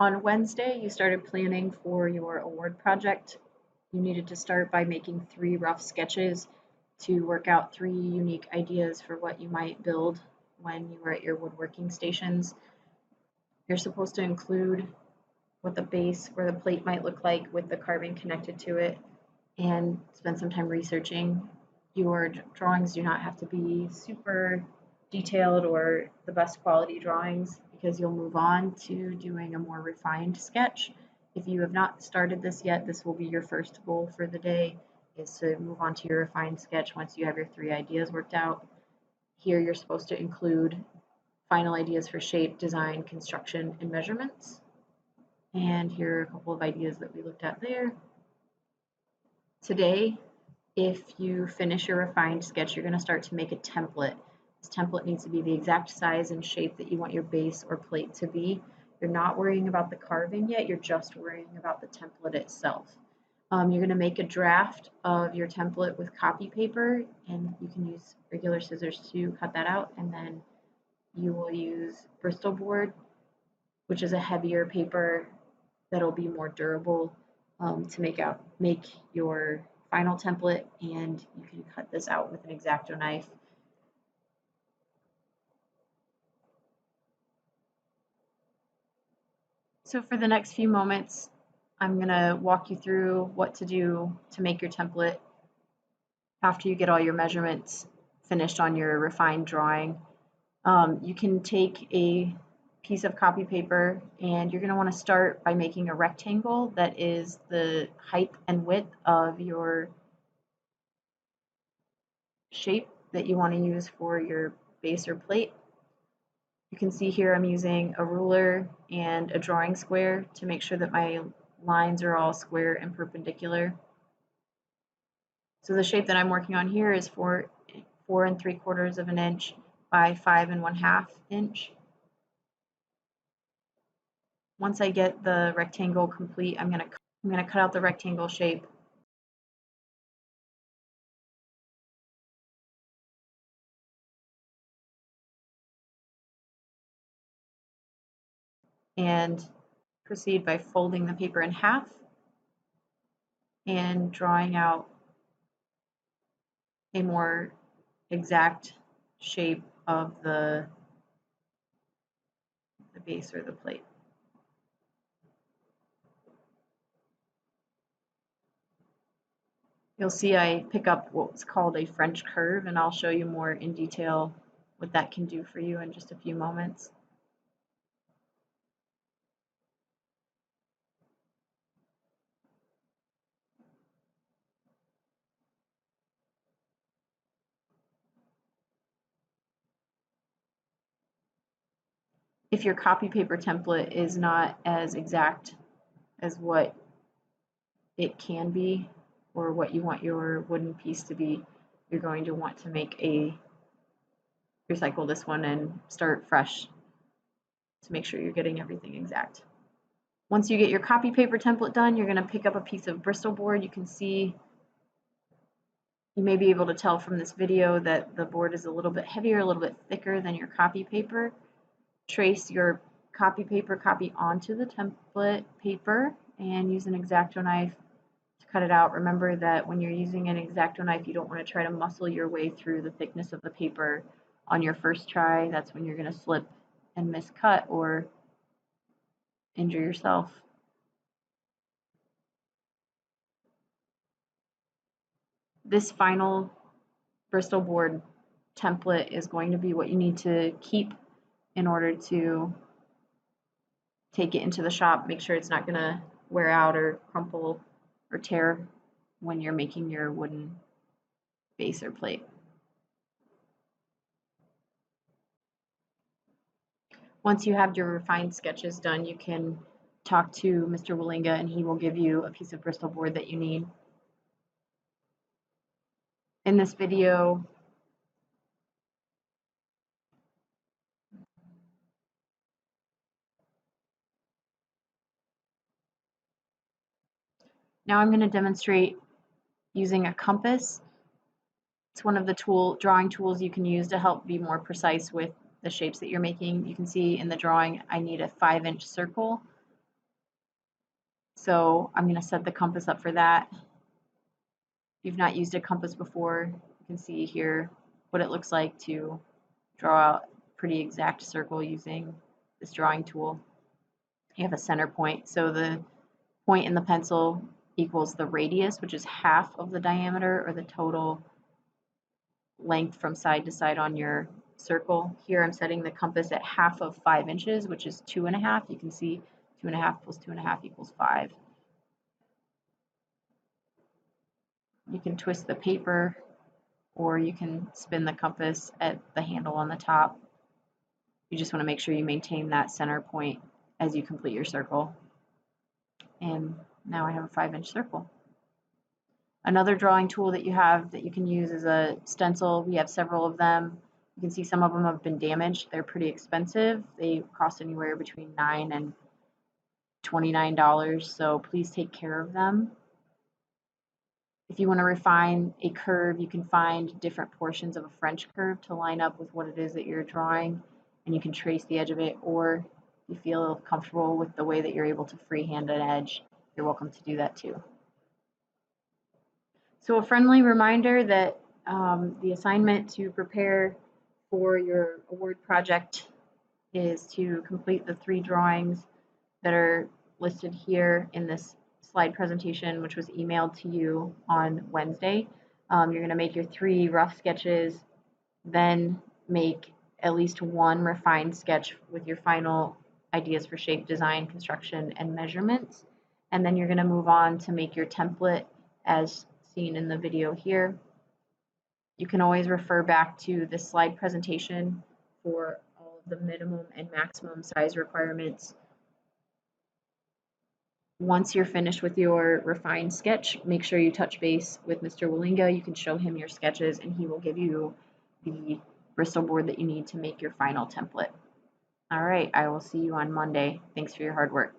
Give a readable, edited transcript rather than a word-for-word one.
On Wednesday, you started planning for your award project. You needed to start by making 3 rough sketches to work out 3 unique ideas for what you might build when you were at your woodworking stations. You're supposed to include what the base or the plate might look like with the carving connected to it and spend some time researching. Your drawings do not have to be super detailed or the best quality drawings because you'll move on to doing a more refined sketch. If you have not started this yet, this will be your first goal for the day, is to move on to your refined sketch once you have your 3 ideas worked out. Here you're supposed to include final ideas for shape, design, construction, and measurements. And here are a couple of ideas that we looked at there. Today, if you finish your refined sketch, you're going to start to make a template. This template needs to be the exact size and shape that you want your base or plate to be. You're not worrying about the carving yet, you're just worrying about the template itself. You're going to make a draft of your template with copy paper, and you can use regular scissors to cut that out, and then you will use Bristol board, which is a heavier paper that'll be more durable to make your final template, and you can cut this out with an X-Acto knife. So for the next few moments, I'm going to walk you through what to do to make your template after you get all your measurements finished on your refined drawing. You can take a piece of copy paper and you're going to want to start by making a rectangle that is the height and width of your shape that you want to use for your base or plate. You can see here I'm using a ruler and a drawing square to make sure that my lines are all square and perpendicular. So the shape that I'm working on here is 4 3/4 of an inch by 5 1/2 inch. Once I get the rectangle complete, I'm going to cut out the rectangle shape. And proceed by folding the paper in half and drawing out a more exact shape of the base or the plate. You'll see I pick up what's called a French curve, and I'll show you more in detail what that can do for you in just a few moments. If your copy paper template is not as exact as what it can be or what you want your wooden piece to be, you're going to want to recycle this one and start fresh to make sure you're getting everything exact. Once you get your copy paper template done, you're going to pick up a piece of Bristol board. You can see, you may be able to tell from this video that the board is a little bit heavier, a little bit thicker than your copy paper. Trace your copy paper copy onto the template paper and use an X-Acto knife to cut it out. Remember that when you're using an X-Acto knife, you don't want to try to muscle your way through the thickness of the paper on your first try. That's when you're going to slip and miscut or injure yourself. This final Bristol board template is going to be what you need to keep in order to take it into the shop. Make sure it's not going to wear out or crumple or tear when you're making your wooden base or plate. Once you have your refined sketches done, you can talk to Mr. Willinga and he will give you a piece of Bristol board that you need. In this video, now I'm going to demonstrate using a compass. It's one of the drawing tools you can use to help be more precise with the shapes that you're making. You can see in the drawing I need a 5-inch circle. So I'm going to set the compass up for that. If you've not used a compass before, you can see here what it looks like to draw out a pretty exact circle using this drawing tool. You have a center point, so the point in the pencil equals the radius, which is half of the diameter or the total length from side to side on your circle. Here I'm setting the compass at half of 5 inches, which is 2.5. You can see 2.5 plus 2.5 equals 5. You can twist the paper, or you can spin the compass at the handle on the top. You just want to make sure you maintain that center point as you complete your circle. And now I have a 5-inch circle. Another drawing tool that you have that you can use is a stencil. We have several of them. You can see some of them have been damaged. They're pretty expensive. They cost anywhere between $9 and $29, so please take care of them. If you want to refine a curve, you can find different portions of a French curve to line up with what it is that you're drawing, and you can trace the edge of it, or if you feel comfortable with the way that you're able to freehand an edge, you're welcome to do that too. So a friendly reminder that the assignment to prepare for your award project is to complete the 3 drawings that are listed here in this slide presentation, which was emailed to you on Wednesday. You're going to make your 3 rough sketches, then make at least 1 refined sketch with your final ideas for shape, design, construction, and measurements. And then you're going to move on to make your template as seen in the video here. You can always refer back to this slide presentation for all of the minimum and maximum size requirements. Once you're finished with your refined sketch, make sure you touch base with Mr. Wallinga. You can show him your sketches and he will give you the Bristol board that you need to make your final template. All right, I will see you on Monday. Thanks for your hard work.